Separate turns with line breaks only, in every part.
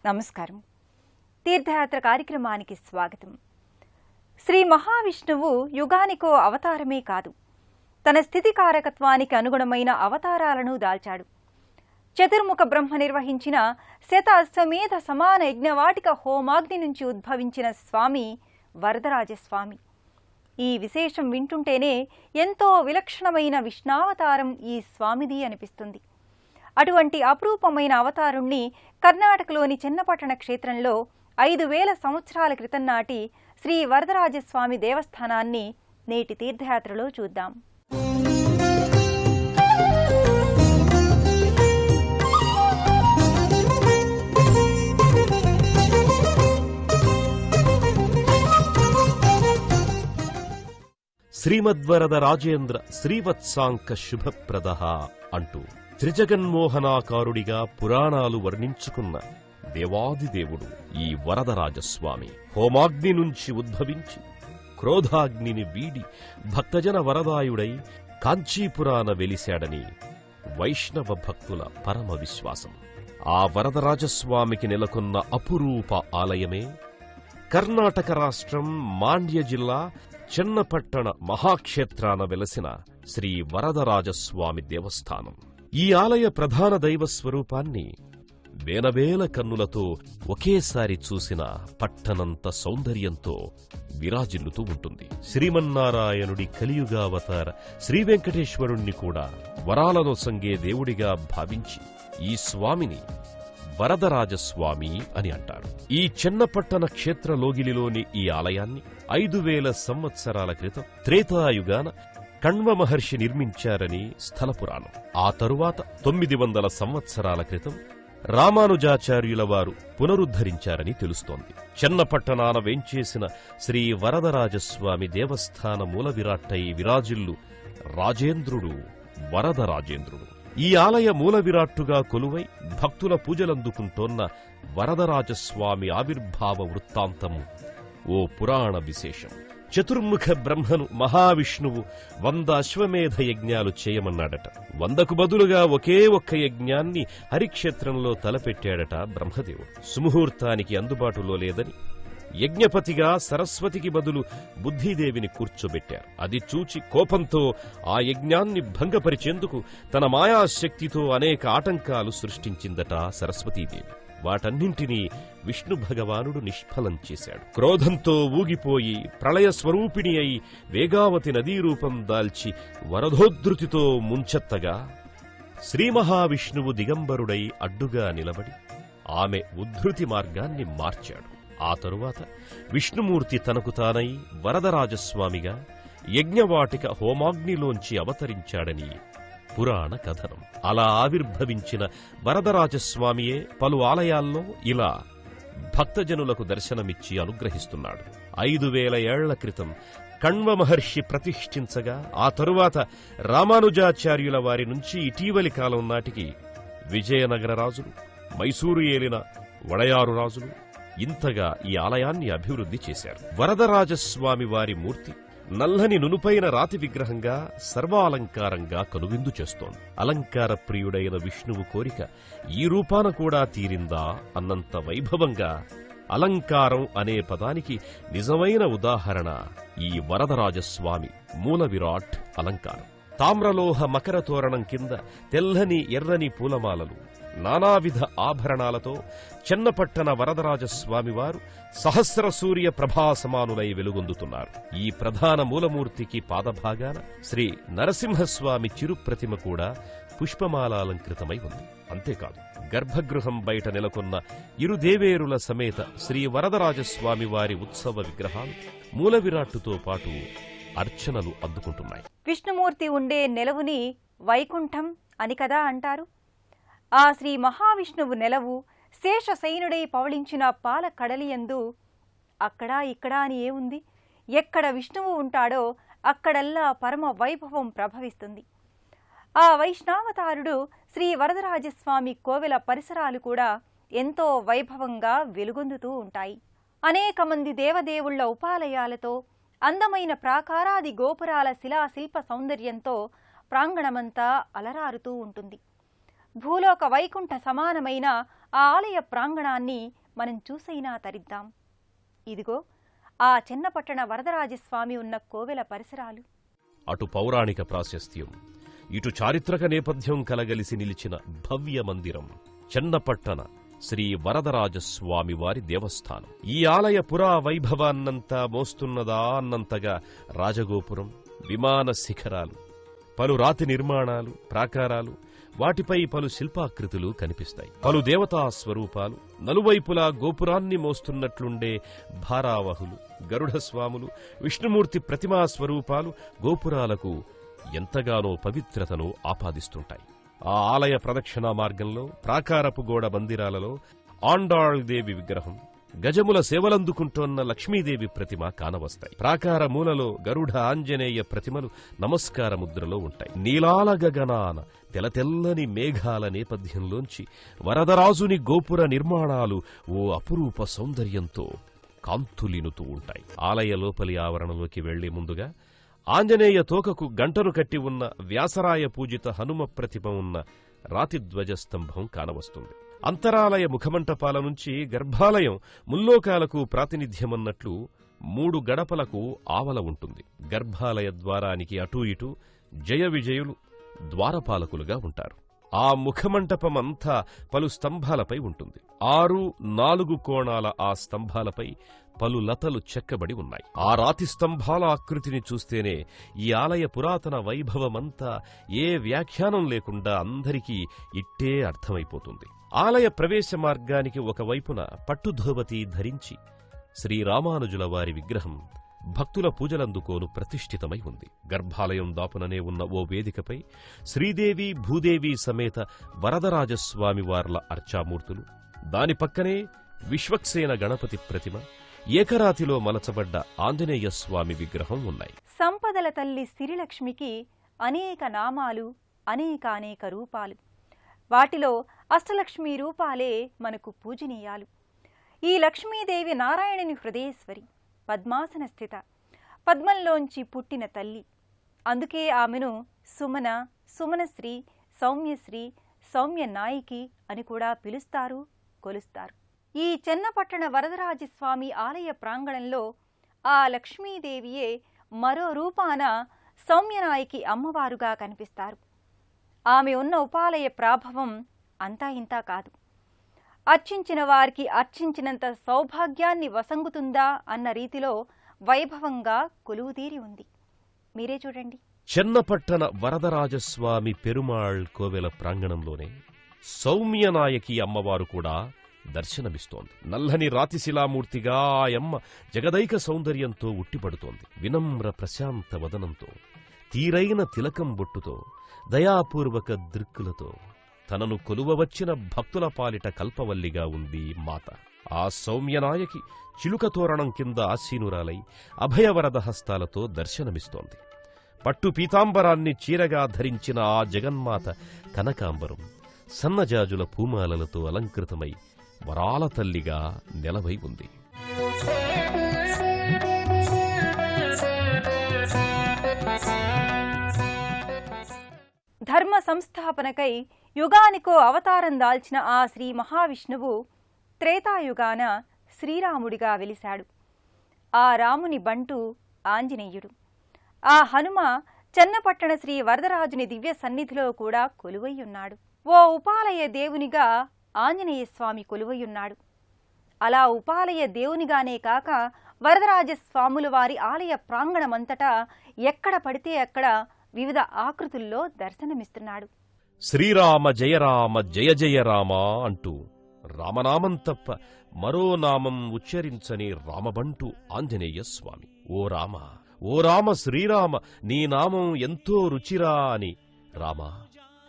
నమస్కారం. తీర్థయాత్ర కార్యక్రమానికి స్వాగతం. శ్రీ మహావిష్ణువు యుగానికో అవతారమే కాదు, తన స్థితికారకత్వానికి అనుగుణమైన అవతారాలను దాల్చాడు. చతుర్ముఖ బ్రహ్మ నిర్వహించిన శత అశ్వమేధ సమాన యజ్ఞవాటిక హోమాగ్ని నుంచి ఉద్భవించిన స్వామి వరదరాజస్వామి. ఈ విశేషం వింటుంటేనే ఎంతో విలక్షణమైన విష్ణావతారం ఈ స్వామిది అనిపిస్తుంది. అటువంటి అపురూపమైన అవతారుణ్ణి కర్ణాటకలోని చెన్నపట్టణ క్షేత్రంలో 5000 సంవత్సరాల క్రితం నాటి శ్రీ వరదరాజస్వామి దేవస్థానాన్ని నేటి తీర్థయాత్రలో చూద్దాం.
శ్రీమద్వరద రాజేంద్ర శ్రీవత్సాంక శుభప్రదః అంటూ త్రిజగన్మోహనాకారుడిగా పురాణాలు వర్ణించుకున్న దేవాదిదేవుడు ఈ వరదరాజస్వామి. హోమాగ్ని నుంచి ఉద్భవించి క్రోధాగ్నిని వీడి భక్తజన వరదాయుడై కాంచీపురాన వెలిశాడని వైష్ణవ భక్తుల పరమ విశ్వాసం. ఆ వరదరాజస్వామికి నెలకొన్న అపురూప ఆలయమే కర్ణాటక రాష్ట్రం మాండ్య జిల్లా చెన్నపట్టణ మహాక్షేత్రాన వెలసిన శ్రీ వరదరాజస్వామి దేవస్థానం. ఈ ఆలయ ప్రధాన దైవ స్వరూపాన్ని వేలవేల కన్నులతో ఒకేసారి చూసిన పట్టనంత సౌందర్యంతో విరాజిల్లుతూ ఉంటుంది. శ్రీమన్నారాయణుడి కలియుగావతార శ్రీవెంకటేశ్వరుణ్ణి కూడా వరాలను సంగే దేవుడిగా భావించి ఈ స్వామిని వరదరాజస్వామి అని అంటారు. ఈ చెన్నపట్టణ క్షేత్రలోగిలిలోని ఈ ఆలయాన్ని 5000 సంవత్సరాల క్రితం త్రేతాయుగాన కణ్వ మహర్షి నిర్మించారని స్థల పురాణం. ఆ తరువాత 900 సంవత్సరాల క్రితం రామానుజాచార్యుల వారు పునరుద్ధరించారని తెలుస్తోంది. చెన్నపట్టణాన వేంచేసిన శ్రీ వరదరాజస్వామి దేవస్థాన మూల విరాట్టై విరాజిల్లు రాజేంద్రుడు వరదరాజేంద్రుడు. ఈ ఆలయ మూల విరాట్టుగా కొలువై భక్తుల పూజలందుకుంటోన్న వరదరాజస్వామి ఆవిర్భావ వృత్తాంతము ఓ పురాణ విశేషం. చతుర్ముఖ బ్రహ్మను మహావిష్ణువు 100 అశ్వమేధ యజ్ఞాలు చేయమన్నాడట. 100కు బదులుగా ఒకే ఒక్క యజ్ఞాన్ని హరిక్షేత్రంలో తలపెట్టాడట బ్రహ్మదేవుడు. సుముహూర్తానికి అందుబాటులో లేదని యజ్ఞపతిగా సరస్వతికి బదులు బుద్ధిదేవిని కూర్చోబెట్టారు. అది చూచి కోపంతో ఆ యజ్ఞాన్ని భంగపరిచేందుకు తన మాయాశక్తితో అనేక ఆటంకాలు సృష్టించిందట సరస్వతీదేవి. వాటన్నింటినీ విష్ణు భగవానుడు నిష్ఫలం చేశాడు. క్రోధంతో ఊగిపోయి ప్రళయ స్వరూపిణి అయి వేగావతి నదీరూపం దాల్చి వరదోద్ధృతితో ముంచెత్తగా శ్రీమహావిష్ణువు దిగంబరుడై అడ్డుగా నిలబడి ఆమె ఉద్ధృతి మార్గాన్ని మార్చాడు. ఆ తరువాత విష్ణుమూర్తి తనకు తానై వరదరాజస్వామిగా యజ్ఞవాటిక హోమాగ్నిలోంచి అవతరించాడని పురాణ కథనం. అలా ఆవిర్భవించిన వరదరాజస్వామియే పలు ఆలయాల్లో ఇలా భక్తజనులకు దర్శనమిచ్చి అనుగ్రహిస్తున్నాడు. 5000 ఏళ్ల క్రితం కణ్వ మహర్షి ప్రతిష్ఠించగా ఆ తరువాత రామానుజాచార్యుల వారి నుంచి ఇటీవలి కాలం నాటికి విజయనగర రాజులు, మైసూరు ఏలిన వడయారు రాజులు ఇంతగా ఈ ఆలయాన్ని అభివృద్ధి చేశారు. వరదరాజస్వామి వారి మూర్తి నల్లని నునుపైన రాతి విగ్రహంగా సర్వాలంకారంగా కనువిందు చేస్తోంది. అలంకార ప్రియుడైన విష్ణువు కోరిక ఈ రూపాన కూడా తీరిందా అన్నంత వైభవంగా అలంకారం అనే పదానికి నిజమైన ఉదాహరణ ఈ వరదరాజస్వామి మూల విరాట్ అలంకారం. తామ్రలోహ మకర తోరణం కింద తెల్లని ఎర్రని పూలమాలలు, నానావిధ ఆభరణాలతో చెన్నపట్టణ వరదరాజస్వామివారు సహస్ర సూర్య ప్రభాసమానులై వెలుగొందుతున్నారు. ఈ ప్రధాన మూలమూర్తికి పాదభాగాన శ్రీ నరసింహస్వామి చిరుప్రతిమ కూడా పుష్పమాలాలంకృతమై ఉంది. అంతేకాదు, గర్భగృహం బయట నెలకొన్న ఇరుదేవేరుల సమేత శ్రీ వరదరాజస్వామి వారి ఉత్సవ విగ్రహాలు మూల విరాట్టుతో పాటు అర్చనలు అందుకుంటున్నాయి.
విష్ణుమూర్తి ఉండే నెలవుని వైకుంఠం అని కదా అంటారు. ఆ శ్రీ మహావిష్ణువు నెలవు శేషశయనుడై పవళించిన పాల కడలియందు అక్కడా ఇక్కడా అని ఏముంది? ఎక్కడ విష్ణువు ఉంటాడో అక్కడల్లా పరమ వైభవం ప్రభవిస్తుంది. ఆ వైష్ణావతారుడు శ్రీ వరదరాజస్వామి కోవెల పరిసరాలు కూడా ఎంతో వైభవంగా వెలుగొందుతూ ఉంటాయి. అనేక మంది దేవదేవుళ్ల ఉపాలయాలతో అందమైన ప్రాకారాది గోపురాల శిలాశిల్ప సౌందర్యంతో ప్రాంగణమంతా అలరారుతూ ఉంటుంది. భూలోక వైకుంఠ సమానమైన ఆ ఆలయ ప్రాంగణాన్ని మనం చూసైనా తరిద్దాం. ఇదిగో ఆ చెన్నపట్టణ వరదరాజస్వామి ఉన్న కోవెల పరిసరాలు.
అటు పౌరాణిక ప్రాశస్త్యం, ఇటు చారిత్రక నేపథ్యం కలగలిసి నిలిచిన భవ్య మందిరం చెన్నపట్టణ శ్రీ వరదరాజస్వామి వారి దేవస్థానం. ఈ ఆలయ పురా వైభవాన్నంతా మోస్తున్నదా అన్నంతగా రాజగోపురం, విమాన శిఖరాలు, పలు రాతి నిర్మాణాలు, ప్రాకారాలు, వాటిపై పలు శిల్పాకృతులు కనిపిస్తాయి. పలు దేవతా స్వరూపాలు, నలువైపులా గోపురాన్ని మోస్తున్నట్లుండే భారావహులు, గరుడస్వాములు, విష్ణుమూర్తి ప్రతిమా స్వరూపాలు గోపురాలకు ఎంతగానో పవిత్రతను ఆపాదిస్తుంటాయి. ఆ ఆలయ ప్రదక్షిణా మార్గంలో ప్రాకారపు గోడ మందిరాలలో ఆండాళ్దేవి విగ్రహం, గజముల సేవలందుకుంటోన్న లక్ష్మీదేవి ప్రతిమ కానవస్తాయి. ప్రాకార మూలలో గరుడ ఆంజనేయ ప్రతిమలు నమస్కార ముద్రలో ఉంటాయి. నీలాల గగనాన తెల్లతెల్లని మేఘాల నేపథ్యంలోంచి వరదరాజుని గోపుర నిర్మాణాలు ఓ అపురూప సౌందర్యంతో కాంతులినుతూ ఉంటాయి. ఆలయ లోపలి ఆవరణలోకి వెళ్లే ముందుగా ఆంజనేయ తోకకు గంటను కట్టి ఉన్న వ్యాసరాయ పూజిత హనుమ ప్రతిమ ఉన్న రాతి ధ్వజస్తంభం కానవస్తుంది. అంతరాలయ ముఖమంటపాల నుంచి గర్భాలయం ముల్లోకాలకు ప్రాతినిధ్యమన్నట్లు 3 గడపలకు ఆవల ఉంటుంది. గర్భాలయ ద్వారానికి అటూ ఇటూ జయ విజయులు ద్వారపాలకులుగా ఉంటారు. ఆ ముఖమంటపమంతా పలు స్తంభాలపై ఉంటుంది. 6-4 కోణాల ఆ స్తంభాలపై పలు లతలు చెక్కబడి ఉన్నాయి. ఆ రాతి స్తంభాల ఆకృతిని చూస్తేనే ఈ ఆలయ పురాతన వైభవమంతా ఏ వ్యాఖ్యానం లేకుండా అందరికీ ఇట్టే అర్థమైపోతుంది. ఆలయ ప్రవేశ మార్గానికి ఒకవైపున పట్టుధోవతి ధరించి శ్రీరామానుజుల వారి విగ్రహం భక్తుల పూజలందుకోను ప్రతిష్ఠితమై ఉంది. గర్భాలయం దాపుననే ఉన్న ఓ వేదికపై శ్రీదేవి భూదేవి సమేత వరదరాజస్వామి వార్ల అర్చామూర్తులు, దాని పక్కనే విశ్వక్సేన గణపతి ప్రతిమ, ఏకరాతిలో మలచబడ్డ ఆంజనేయస్వామి విగ్రహం ఉన్నాయి.
సంపదల తల్లి సిరిలక్ష్మికి అనేక నామాలు, అనేక రూపాలు. వాటిలో అష్టలక్ష్మీ రూపాలే మనకు పూజనీయాలు. ఈ లక్ష్మీదేవి నారాయణుని హృదయేశ్వరి, పద్మాసన స్థిత, పద్మంలోంచి పుట్టిన తల్లి. అందుకే ఆమెను సుమన, సుమనశ్రీ, సౌమ్యశ్రీ, సౌమ్యనాయికి అని కూడా పిలుస్తారు, కొలుస్తారు. ఈ చెన్నపట్టణ వరదరాజస్వామి ఆలయ ప్రాంగణంలో ఆ లక్ష్మీదేవియే మరో రూపాన సౌమ్యనాయికి అమ్మవారుగా కనిపిస్తారు. ఆమె ఉన్న ఉపాలయ ప్రాభవం అంతా ఇంతా కాదు. అర్చించిన వారికి అర్చించినంత సౌభాగ్యాన్ని వసంగుతుందా అన్న రీతిలో వైభవంగా కొలువుదీరి ఉంది. మీరే చూడండి.
చెన్నపట్టణ వరదరాజస్వామి పెరుమాళ్ కోవెల ప్రాంగణంలోనే సౌమ్యనాయకి అమ్మవారు కూడా దర్శనమిస్తోంది. నల్లని రాతిశిలామూర్తిగా ఆయమ్మ జగదైక సౌందర్యంతో ఉట్టిపడుతోంది. వినమ్ర ప్రశాంత వదనంతో, తీరైన తిలకం బొట్టుతో, దయాపూర్వక దృక్కులతో తనను కొలువవచ్చిన భక్తుల పాలిట కల్పవల్లిగా ఉంది మాత. ఆ సౌమ్యనాయకి చిలుకతోరణం కింద ఆసీనురాలై అభయవరద హస్తాలతో దర్శనమిస్తోంది. పట్టు పీతాంబరాన్ని చీరగా ధరించిన ఆ జగన్మాత కనకాంబరం సన్నజాజుల పూమాలలతో అలంకృతమై వరాల తల్లిగా నెలవై ఉంది.
ధర్మ సంస్థాపనకై యుగానికో అవతారం దాల్చిన ఆ శ్రీ మహావిష్ణువు త్రేతాయుగాన శ్రీరాముడిగా వెలిశాడు. ఆ రాముని బంటు ఆంజనేయుడు. ఆ హనుమ చెన్నపట్టణ శ్రీ వరదరాజుని దివ్య సన్నిధిలో కూడా కొలువయ్యున్నాడు. ఓ ఉపాలయ దేవునిగా ఆంజనేయస్వామి కొలువయ్యున్నాడు. అలా ఉపాలయ దేవునిగానే కాక వరదరాజస్వాముల వారి ఆలయ ప్రాంగణమంతటా ఎక్కడ పడితే అక్కడ వివిధ ఆకృతుల్లో దర్శనమిస్తున్నాడు.
శ్రీరామ జయరామ జయ జయ రామ అంటూ రామనామం తప్ప మరో నామం ఉచ్చరించని రామబంటు ఆంజనేయ స్వామి. ఓ రామ, ఓ రామ శ్రీరామ, నీ నామం ఎంతో రుచిరా అని. రామా,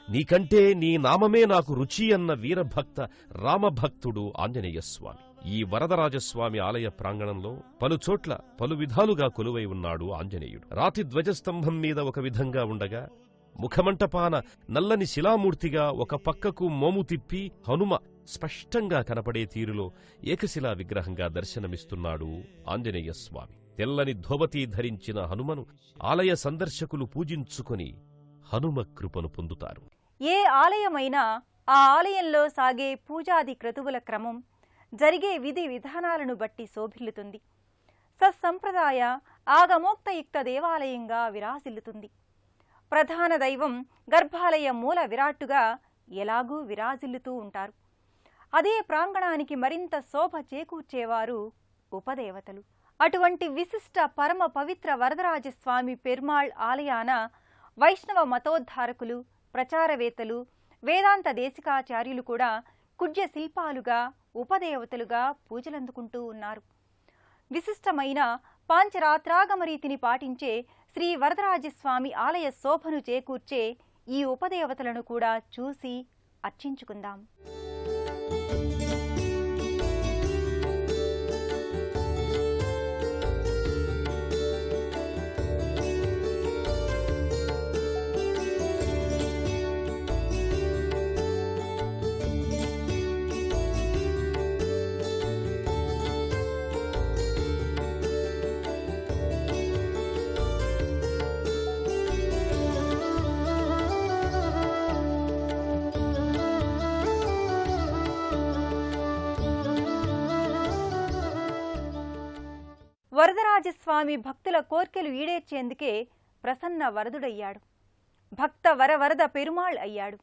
నీకంటే నీ నామమే నాకు రుచి అన్న వీరభక్త రామభక్తుడు ఆంజనేయస్వామి. ఈ వరదరాజస్వామి ఆలయ ప్రాంగణంలో పలుచోట్ల పలు విధాలుగా కొలువై ఉన్నాడు ఆంజనేయుడు. రాతి ధ్వజస్తంభం మీద ఒక విధంగా ఉండగా, ముఖమంటపాన నల్లని శిలామూర్తిగా ఒక పక్కకు మోము తిప్పి హనుమ స్పష్టంగా కనపడే తీరులో ఏకశిలా విగ్రహంగా దర్శనమిస్తున్నాడు ఆంజనేయస్వామి. తెల్లని ధోవతి ధరించిన హనుమను ఆలయ సందర్శకులు పూజించుకొని హనుమ కృపను పొందుతారు.
ఏ ఆలయమైనా ఆ ఆలయంలో సాగే పూజాది క్రతువుల క్రమం, జరిగే విధి విధానాలను బట్టి శోభిల్లుతుంది. సత్సంప్రదాయ ఆగమోక్తయుక్త దేవాలయంగా విరాజిల్లుతుంది. ప్రధాన దైవం గర్భాలయ మూల విరాట్టుగా ఎలాగూ విరాజిల్లుతూ ఉంటారు. అదే ప్రాంగణానికి మరింత శోభ చేకూర్చేవారు ఉపదేవతలు. అటువంటి విశిష్ట పరమ పవిత్ర వరదరాజస్వామి పెరుమాళ్ ఆలయాన వైష్ణవ మతోద్ధారకులు, ప్రచారవేత్తలు, వేదాంత దేశికాచార్యులు కూడా కుడ్య శిల్పాలుగా, ఉపదేవతలుగా పూజలందుకుంటూ ఉన్నారు. విశిష్టమైన పాంచరాత్రాగమ రీతిని పాటించే శ్రీ వరదరాజస్వామి ఆలయ శోభను చేకూర్చే ఈ ఉపదేవతలను కూడా చూసి అర్చించుకుందాం. వరదరాజస్వామి భక్తుల కోర్కెలు ఈడేర్చేందుకే ప్రసన్న వరదుడయ్యాడు. భక్త వరవరద పెరుమాళ్ అయ్యాడు.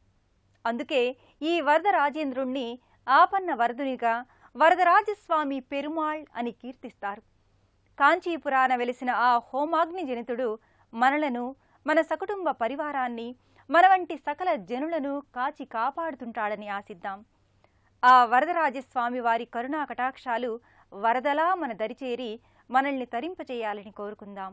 అందుకే ఈ వరదరాజేంద్రుణ్ణి ఆపన్న వరదునిగా వరదరాజస్వామి పెరుమాళ్ అని కీర్తిస్తారు. కాంచీపురాన వెలిసిన ఆ హోమాగ్ని జనితుడు మనలను, మన సకుటుంబ పరివారాన్ని, మన వంటి సకల జనులను కాచి కాపాడుతుంటాడని ఆశిద్దాం. ఆ వరదరాజస్వామి వారి కరుణా కటాక్షాలు వరదలా మన దరిచేరి మనల్ని తరింపచేయాలని కోరుకుందాం.